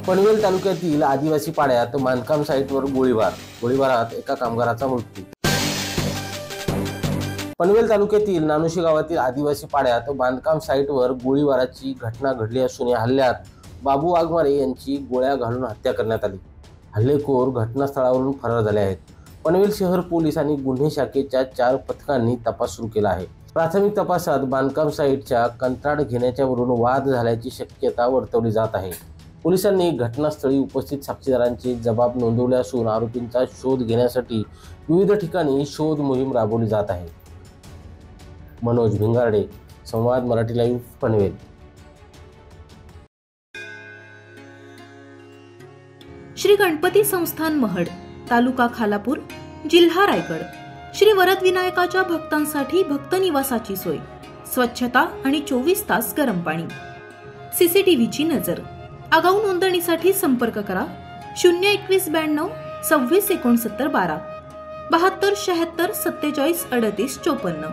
पनवेल तालुक्यातील आदिवासी पाड्यात बांधकाम साईटवर गोळीबारात एका कामगाराचा मृत्यू। पनवेल तालुक्यातील नानोशी गावातील आदिवासी पाड्यात बांधकाम साईटवर गोळीबाराची घटना घडली असून या हल्ल्यात बाबू वाघमारे यांची गोळ्या घालून हत्या करण्यात आली। हल्लेखोर घटनास्थळावरून फरार झाले आहेत। पनवेल शहर पोलीस आणि गुन्हे शाखेच्या 4 पथकांनी तपास सुरू केला आहे। प्राथमिक तपासात बांधकाम साईटच्या कंत्राट घेण्याच्यावरून वाद झाल्याची शक्यता वर्तवली जात आहे। पोलिसांनी घटनास्थळी उपस्थित साक्षीदारांचे जबाब नोंदवले असून आरोपींचा शोध घेण्यासाठी विविध ठिकाणी शोध मोहीम राबवली जात आहे। मनोज भिंगारडे, संवाद मराठी लाईव्ह, पनवेल। श्री गणपती संस्थान महड, तालुका खालापूर, जिल्हा रायगड। श्री वरद विनायकाच्या भक्तांसाठी भक्त निवासाची सोय, स्वच्छता आणि 24 तास गरम पाणी, सीसीटीव्हीची नजर। आगाऊ नोंदणीसाठी संपर्क करा 02192 26 69 12 72 76 47 38 54।